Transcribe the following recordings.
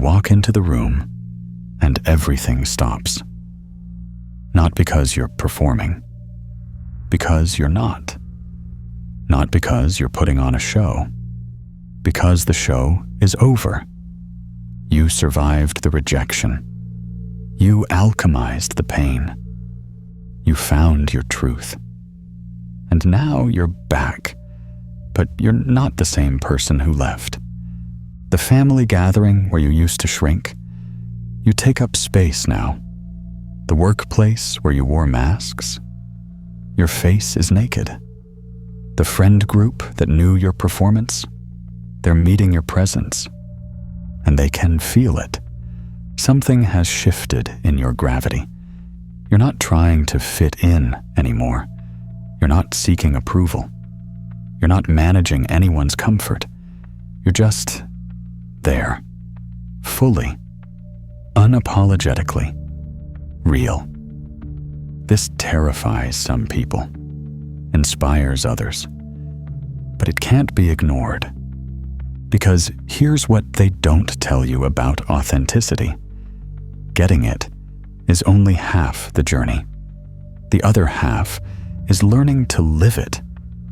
walk into the room and everything stops. Not because you're performing, because you're not. Not because you're putting on a show, because the show is over. You survived the rejection. You alchemized the pain. You found your truth. And now you're back, but you're not the same person who left. The family gathering where you used to shrink, you take up space now. The workplace where you wore masks, your face is naked. The friend group that knew your performance, they're meeting your presence, and they can feel it. Something has shifted in your gravity. You're not trying to fit in anymore. You're not seeking approval. You're not managing anyone's comfort. You're just there, fully, unapologetically, real. This terrifies some people, inspires others, but it can't be ignored. Because here's what they don't tell you about authenticity. Getting it is only half the journey. The other half is learning to live it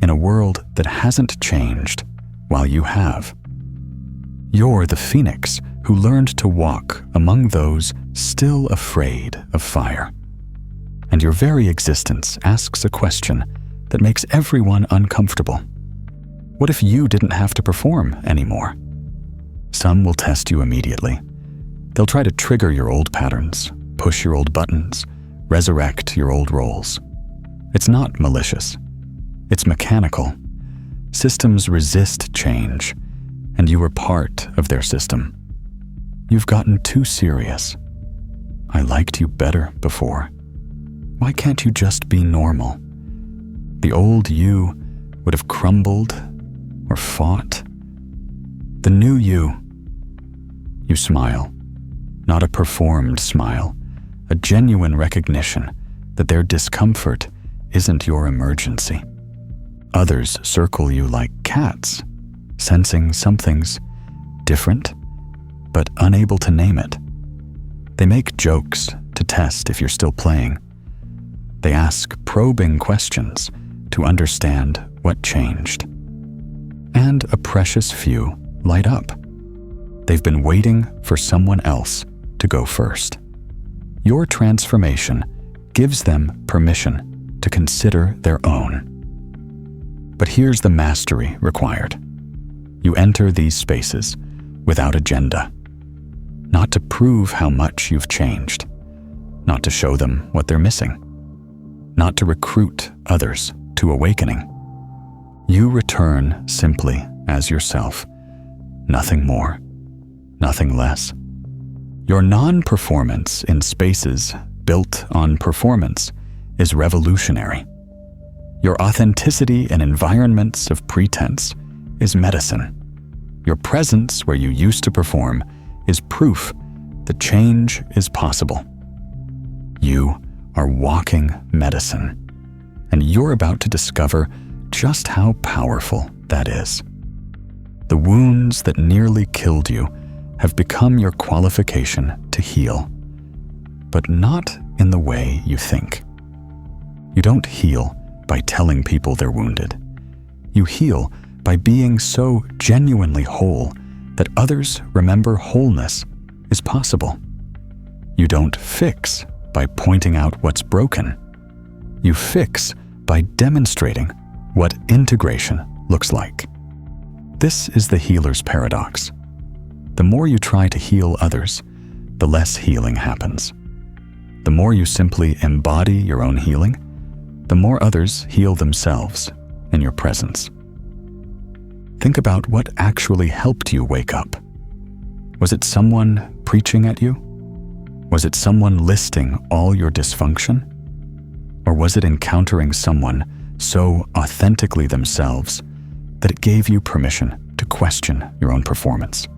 in a world that hasn't changed while you have. You're the phoenix who learned to walk among those still afraid of fire. And your very existence asks a question that makes everyone uncomfortable. What if you didn't have to perform anymore? Some will test you immediately. They'll try to trigger your old patterns, push your old buttons, resurrect your old roles. It's not malicious. It's mechanical. Systems resist change, and you were part of their system. You've gotten too serious. I liked you better before. Why can't you just be normal? The old you would have crumbled or fought. The new you smile, not a performed smile, a genuine recognition that their discomfort isn't your emergency. Others circle you like cats, sensing something's different, but unable to name it. They make jokes to test if you're still playing. They ask probing questions to understand what changed. And a precious few light up. They've been waiting for someone else to go first. Your transformation gives them permission to consider their own. But here's the mastery required. You enter these spaces without agenda, not to prove how much you've changed, not to show them what they're missing, not to recruit others to awakening. You return simply as yourself, nothing more, nothing less. Your non-performance in spaces built on performance is revolutionary. Your authenticity in environments of pretense is medicine. Your presence where you used to perform is proof that change is possible. You are walking medicine, and you're about to discover just how powerful that is. The wounds that nearly killed you have become your qualification to heal, but not in the way you think. You don't heal by telling people they're wounded. You heal by being so genuinely whole that others remember wholeness is possible. You don't fix by pointing out what's broken. You fix by demonstrating what integration looks like. This is the healer's paradox. The more you try to heal others, the less healing happens. The more you simply embody your own healing, the more others heal themselves in your presence. Think about what actually helped you wake up. Was it someone preaching at you? Was it someone listing all your dysfunction? Or was it encountering someone so authentically themselves that it gave you permission to question your own performance?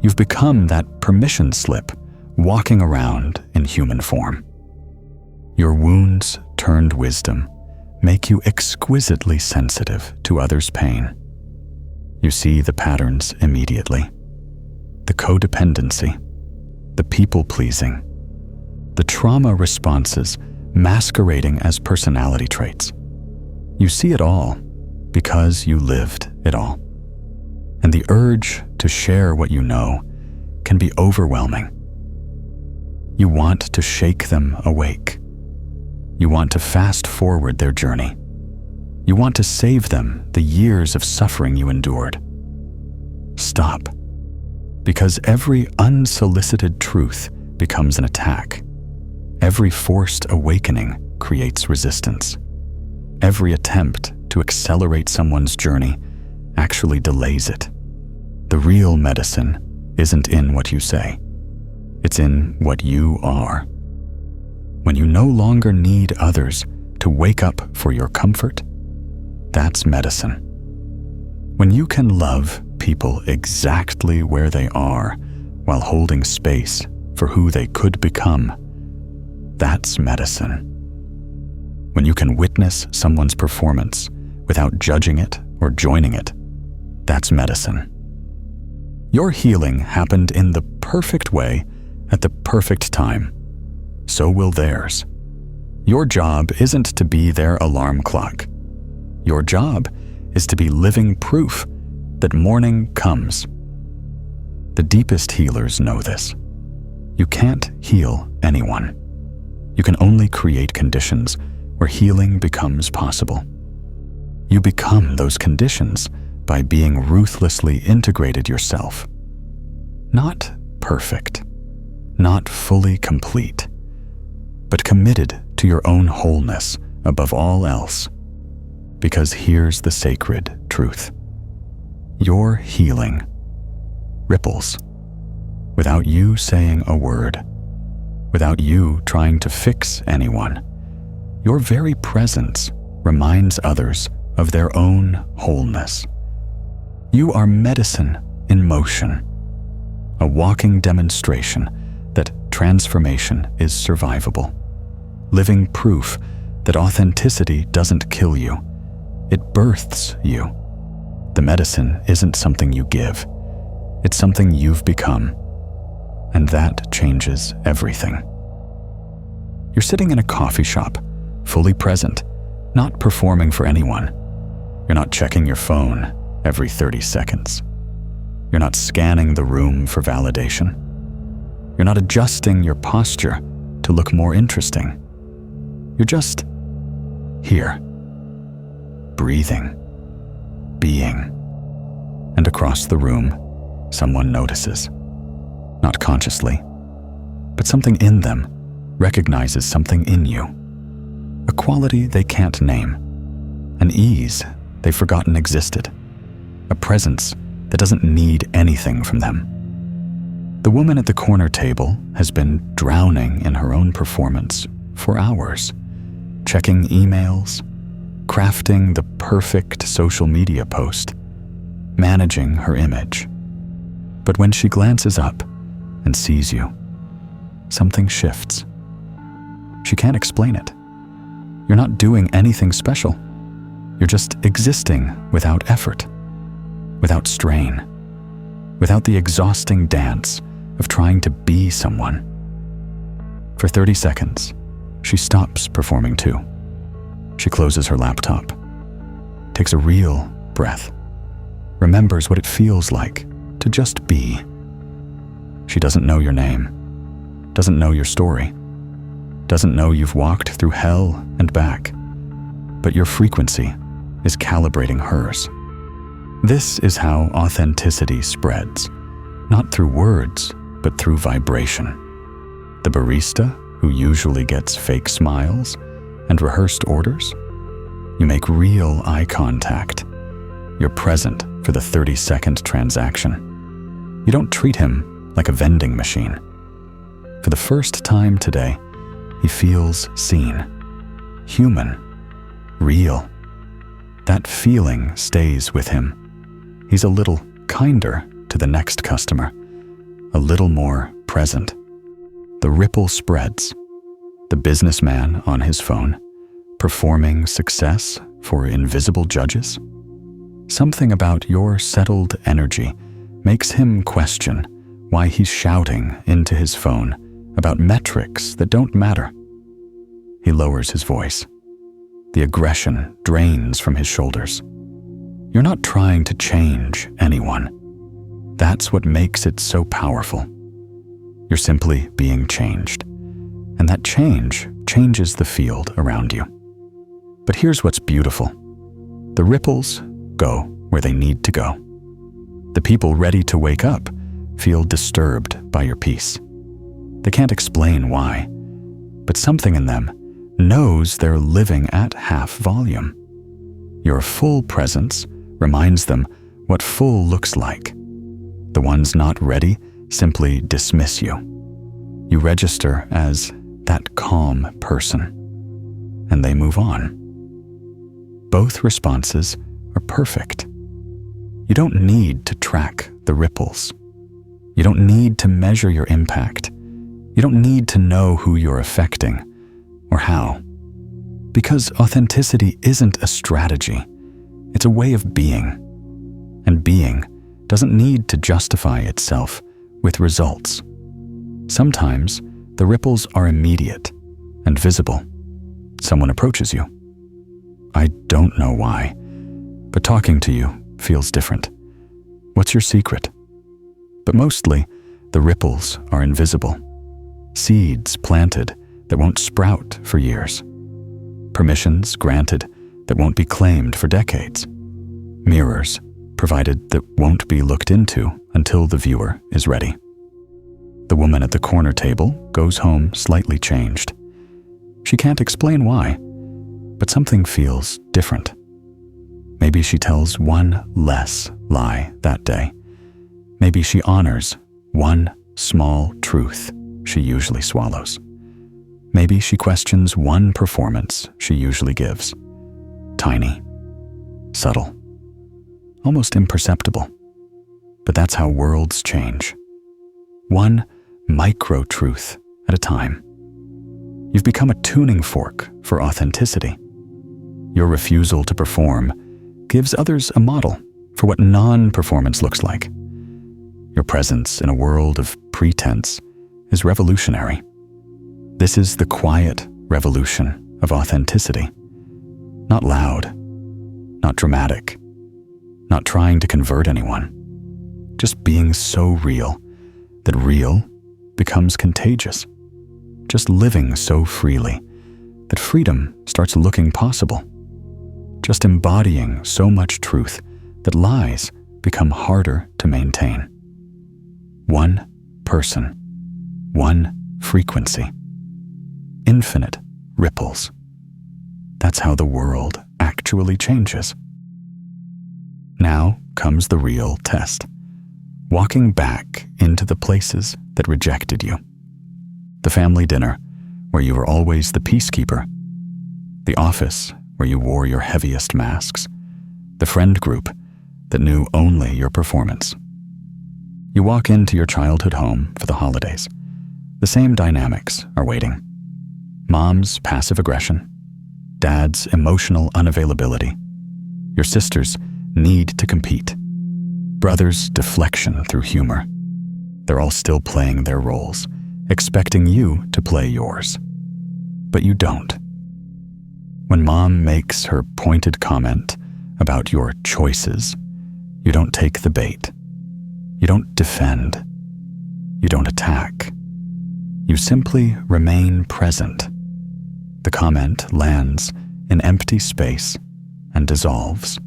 You've become that permission slip walking around in human form. Your wounds turned wisdom make you exquisitely sensitive to others' pain. You see the patterns immediately. the codependency, the people-pleasing, the trauma responses masquerading as personality traits. You see it all because you lived it all. And the urge to share what you know can be overwhelming. You want to shake them awake. You want to fast forward their journey. You want to save them the years of suffering you endured. Stop, because every unsolicited truth becomes an attack. Every forced awakening creates resistance. Every attempt to accelerate someone's journey actually delays it. The real medicine isn't in what you say. It's in what you are. When you no longer need others to wake up for your comfort, that's medicine. When you can love people exactly where they are while holding space for who they could become, that's medicine. When you can witness someone's performance without judging it or joining it, that's medicine. Your healing happened in the perfect way at the perfect time. So will theirs. Your job isn't to be their alarm clock. Your job is to be living proof that morning comes. The deepest healers know this. You can't heal anyone. You can only create conditions where healing becomes possible. You become those conditions by being ruthlessly integrated yourself. Not perfect, not fully complete, but committed to your own wholeness above all else. Because here's the sacred truth. Your healing ripples without you saying a word, without you trying to fix anyone. Your very presence reminds others of their own wholeness. You are medicine in motion, a walking demonstration that transformation is survivable, living proof that authenticity doesn't kill you, it births you. The medicine isn't something you give, it's something you've become, and that changes everything. You're sitting in a coffee shop, fully present, not performing for anyone. You're not checking your phone every 30 seconds. You're not scanning the room for validation. You're not adjusting your posture to look more interesting. You're just here, breathing, being. And across the room, someone notices. Not consciously, but something in them recognizes something in you. A quality they can't name, an ease they've forgotten existed, a presence that doesn't need anything from them. The woman at the corner table has been drowning in her own performance for hours, checking emails, crafting the perfect social media post, managing her image. But when she glances up and sees you, something shifts. She can't explain it. You're not doing anything special. You're just existing without effort, without strain, without the exhausting dance of trying to be someone. For 30 seconds, she stops performing too. She closes her laptop, takes a real breath, remembers what it feels like to just be. She doesn't know your name, doesn't know your story, doesn't know you've walked through hell and back, but your frequency is calibrating hers. This is how authenticity spreads, not through words, but through vibration. The barista, who usually gets fake smiles and rehearsed orders, you make real eye contact. You're present for the 30-second transaction. You don't treat him like a vending machine. For the first time today, he feels seen, human, real. That feeling stays with him. He's a little kinder to the next customer, a little more present. The ripple spreads. The businessman on his phone, performing success for invisible judges. Something about your settled energy makes him question why he's shouting into his phone about metrics that don't matter. He lowers his voice. The aggression drains from his shoulders. You're not trying to change anyone. That's what makes it so powerful. You're simply being changed, and that change changes the field around you. But here's what's beautiful. The ripples go where they need to go. The people ready to wake up feel disturbed by your peace. They can't explain why, but something in them knows they're living at half volume. Your full presence reminds them what full looks like. The ones not ready simply dismiss you. You register as that calm person, and they move on. Both responses are perfect. You don't need to track the ripples. You don't need to measure your impact. You don't need to know who you're affecting or how. Because authenticity isn't a strategy. It's a way of being. And being doesn't need to justify itself with results. Sometimes the ripples are immediate and visible. Someone approaches you. I don't know why, but talking to you feels different. What's your secret? But mostly, the ripples are invisible. Seeds planted that won't sprout for years. Permissions granted that won't be claimed for decades. Mirrors provided that won't be looked into until the viewer is ready. The woman at the corner table goes home slightly changed. She can't explain why, but something feels different. Maybe she tells one less lie that day. Maybe she honors one small truth she usually swallows. Maybe she questions one performance she usually gives. Tiny, subtle, almost imperceptible. But that's how worlds change. One micro-truth at a time. You've become a tuning fork for authenticity. Your refusal to perform gives others a model for what non-performance looks like. Your presence in a world of pretense is revolutionary. This is the quiet revolution of authenticity. Not loud, not dramatic, not trying to convert anyone. Just being so real that real becomes contagious. Just living so freely that freedom starts looking possible. Just embodying so much truth that lies become harder to maintain. One person, one frequency, infinite ripples. That's how the world actually changes. Now comes the real test. Walking back into the places that rejected you. The family dinner, where you were always the peacekeeper. The office, where you wore your heaviest masks. The friend group that knew only your performance. You walk into your childhood home for the holidays. The same dynamics are waiting. Mom's passive aggression. Dad's emotional unavailability. Your sister's need to compete. Brother's deflection through humor. They're all still playing their roles, expecting you to play yours. But you don't. When Mom makes her pointed comment about your choices, you don't take the bait. You don't defend. You don't attack. You simply remain present. The comment lands in empty space and dissolves.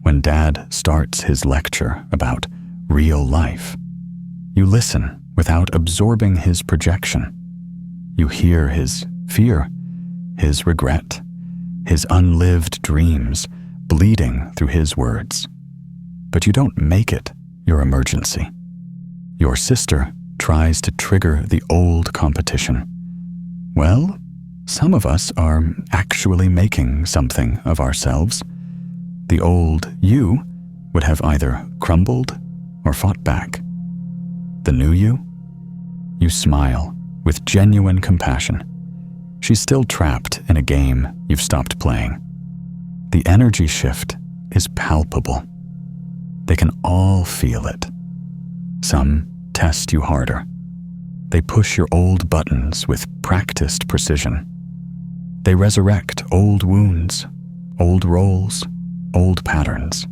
When Dad starts his lecture about real life, you listen without absorbing his projection. You hear his fear, his regret, his unlived dreams bleeding through his words. But you don't make it your emergency. Your sister tries to trigger the old competition. Well, some of us are actually making something of ourselves. The old you would have either crumbled or fought back. The new you? You smile with genuine compassion. She's still trapped in a game you've stopped playing. The energy shift is palpable. They can all feel it. Some test you harder. They push your old buttons with practiced precision. They resurrect old wounds, old roles, old patterns.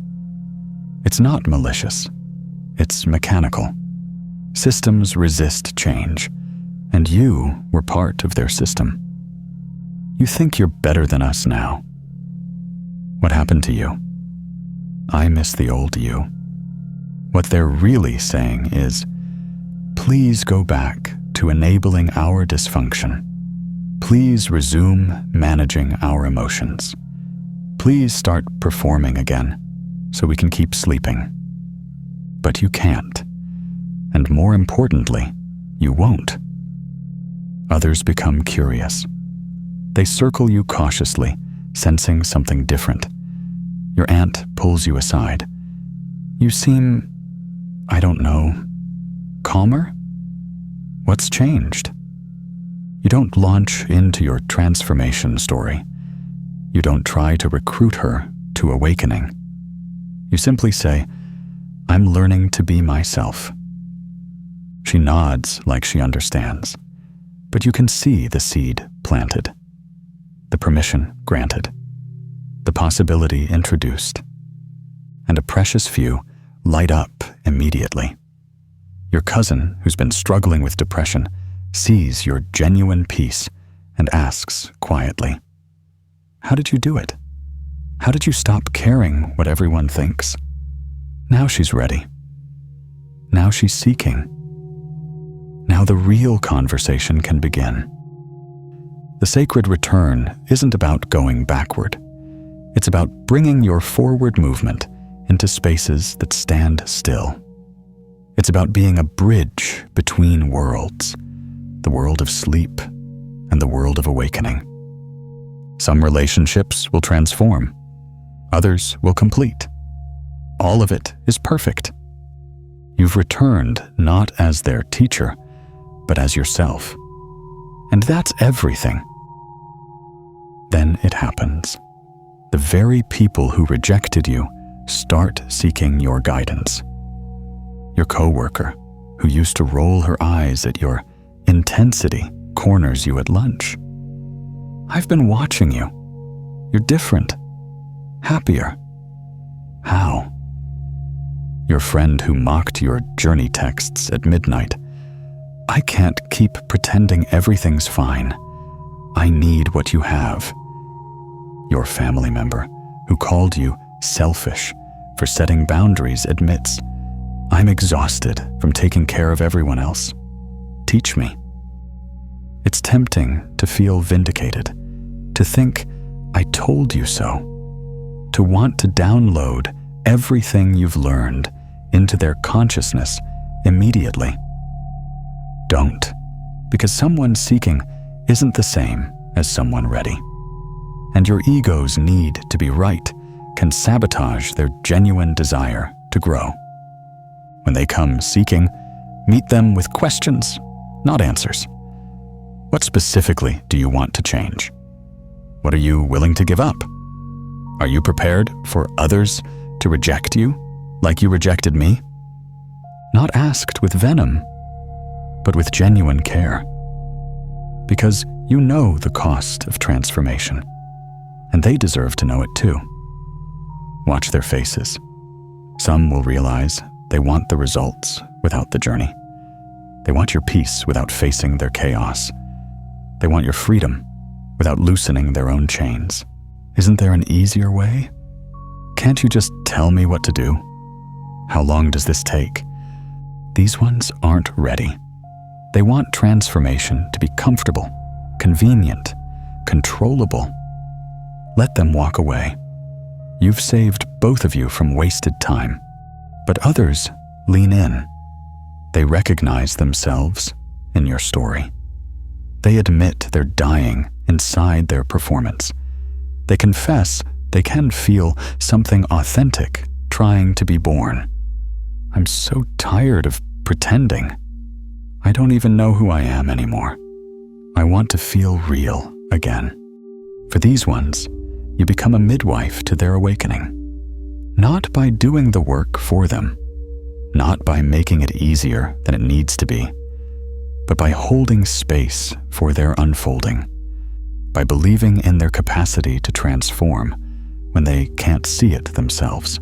It's not malicious. It's mechanical. Systems resist change, and you were part of their system. You think you're better than us now. What happened to you? I miss the old you. What they're really saying is, please go back to enabling our dysfunction. Please resume managing our emotions. Please start performing again so we can keep sleeping. But you can't. And more importantly, you won't. Others become curious. They circle you cautiously, sensing something different. Your aunt pulls you aside. You seem, I don't know, calmer? What's changed? You don't launch into your transformation story. You don't try to recruit her to awakening. You simply say, I'm learning to be myself. She nods like she understands, but you can see the seed planted, the permission granted, the possibility introduced, and a precious few light up immediately. Your cousin, who's been struggling with depression, sees your genuine peace and asks quietly, how did you do it? How did you stop caring what everyone thinks? Now she's ready. Now she's seeking. Now the real conversation can begin. The sacred return isn't about going backward. It's about bringing your forward movement into spaces that stand still. It's about being a bridge between worlds, the world of sleep and the world of awakening. Some relationships will transform. Others will complete. All of it is perfect. You've returned not as their teacher, but as yourself. And that's everything. Then it happens. The very people who rejected you start seeking your guidance. Your coworker, who used to roll her eyes at your intensity, corners you at lunch. I've been watching you. You're different. Happier. How? Your friend who mocked your journey texts at midnight. I can't keep pretending everything's fine. I need what you have. Your family member who called you selfish for setting boundaries admits, I'm exhausted from taking care of everyone else. Teach me. It's tempting to feel vindicated, to think, I told you so, to want to download everything you've learned into their consciousness immediately. Don't, because someone seeking isn't the same as someone ready. And your ego's need to be right can sabotage their genuine desire to grow. When they come seeking, meet them with questions, not answers. What specifically do you want to change? What are you willing to give up? Are you prepared for others to reject you like you rejected me? Not asked with venom, but with genuine care. Because you know the cost of transformation, and they deserve to know it too. Watch their faces. Some will realize they want the results without the journey. They want your peace without facing their chaos. They want your freedom without loosening their own chains. Isn't there an easier way? Can't you just tell me what to do? How long does this take? These ones aren't ready. They want transformation to be comfortable, convenient, controllable. Let them walk away. You've saved both of you from wasted time. But others lean in. They recognize themselves in your story. They admit they're dying inside their performance. They confess they can feel something authentic trying to be born. I'm so tired of pretending. I don't even know who I am anymore. I want to feel real again. For these ones, you become a midwife to their awakening. Not by doing the work for them, not by making it easier than it needs to be, but by holding space for their unfolding, by believing in their capacity to transform when they can't see it themselves.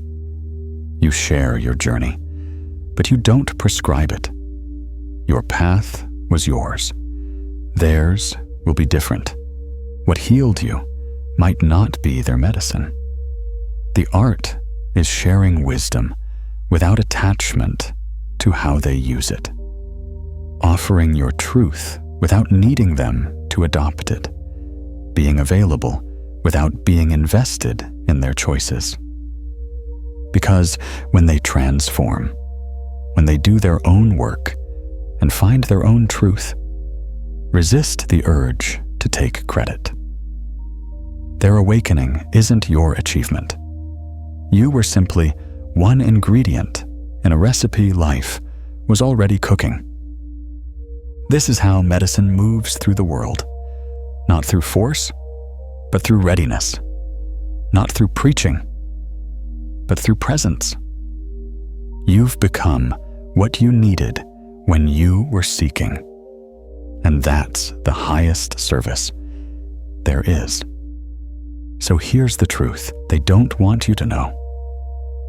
You share your journey, but you don't prescribe it. Your path was yours. Theirs will be different. What healed you might not be their medicine. The art is sharing wisdom without attachment to how they use it. Offering your truth without needing them to adopt it. Being available without being invested in their choices. Because when they transform, when they do their own work and find their own truth, resist the urge to take credit. Their awakening isn't your achievement. You were simply one ingredient in a recipe life was already cooking. This is how medicine moves through the world, not through force, but through readiness, not through preaching, but through presence. You've become what you needed when you were seeking, and that's the highest service there is. So here's the truth they don't want you to know.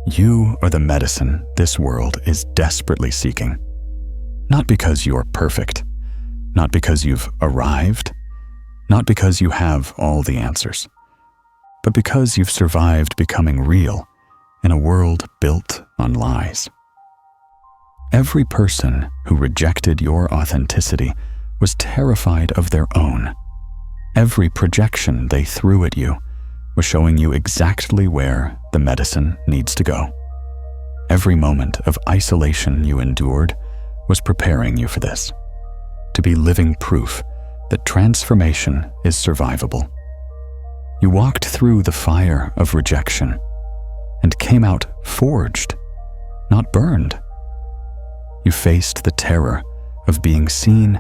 You are the medicine this world is desperately seeking. Not because you're perfect, not because you've arrived, not because you have all the answers, but because you've survived becoming real in a world built on lies. Every person who rejected your authenticity was terrified of their own. Every projection they threw at you was showing you exactly where the medicine needs to go. Every moment of isolation you endured was preparing you for this, to be living proof that transformation is survivable. You walked through the fire of rejection and came out forged, not burned. You faced the terror of being seen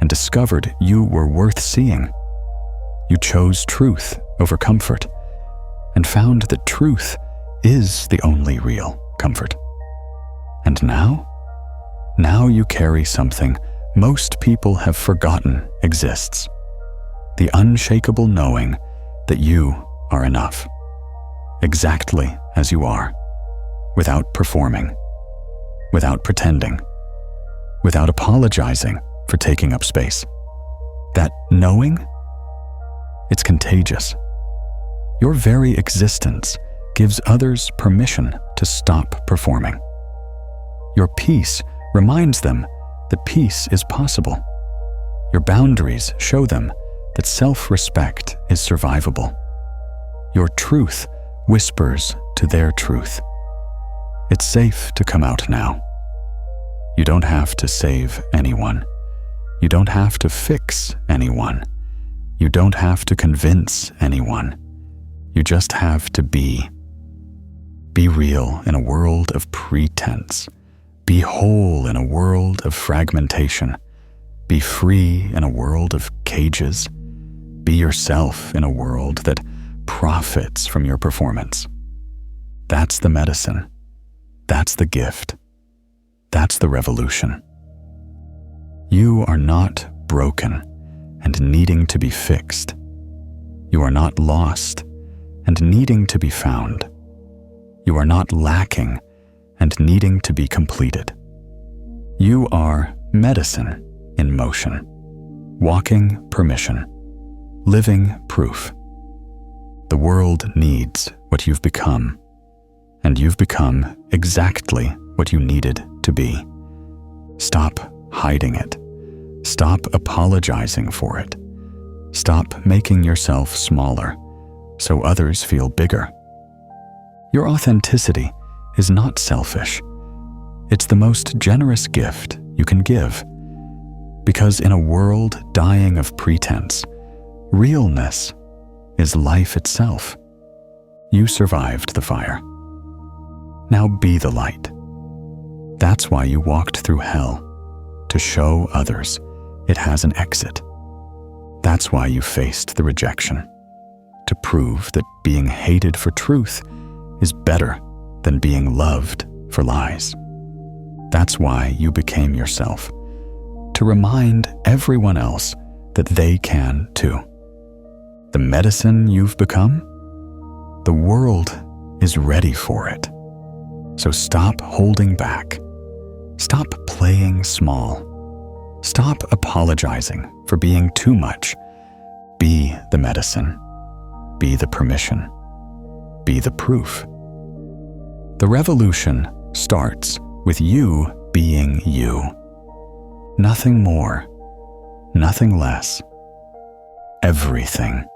and discovered you were worth seeing. You chose truth over comfort and found that truth is the only real comfort. And now you carry something most people have forgotten exists. The unshakable knowing that you are enough, exactly as you are, without performing, without pretending, without apologizing for taking up space. That knowing, it's contagious. Your very existence gives others permission to stop performing. Your peace reminds them that peace is possible. Your boundaries show them that self-respect is survivable. Your truth whispers to their truth. It's safe to come out now. You don't have to save anyone. You don't have to fix anyone. You don't have to convince anyone. You just have to be. Be real in a world of pretense. Be whole in a world of fragmentation. Be free in a world of cages. Be yourself in a world that profits from your performance. That's the medicine. That's the gift. That's the revolution. You are not broken and needing to be fixed. You are not lost and needing to be found. You are not lacking and needing to be completed. You are medicine in motion, walking permission, living proof. The world needs what you've become, and you've become exactly what you needed to be. Stop hiding it. Stop apologizing for it. Stop making yourself smaller so others feel bigger. Your authenticity is not selfish. It's the most generous gift you can give. Because in a world dying of pretense, realness is life itself. You survived the fire. Now be the light. That's why you walked through hell, to show others it has an exit. That's why you faced the rejection, to prove that being hated for truth is better than being loved for lies. That's why you became yourself, to remind everyone else that they can too. The medicine you've become, the world is ready for it. So stop holding back. Stop playing small. Stop apologizing for being too much. Be the medicine. Be the permission. Be the proof. The revolution starts with you being you. Nothing more, nothing less. Everything.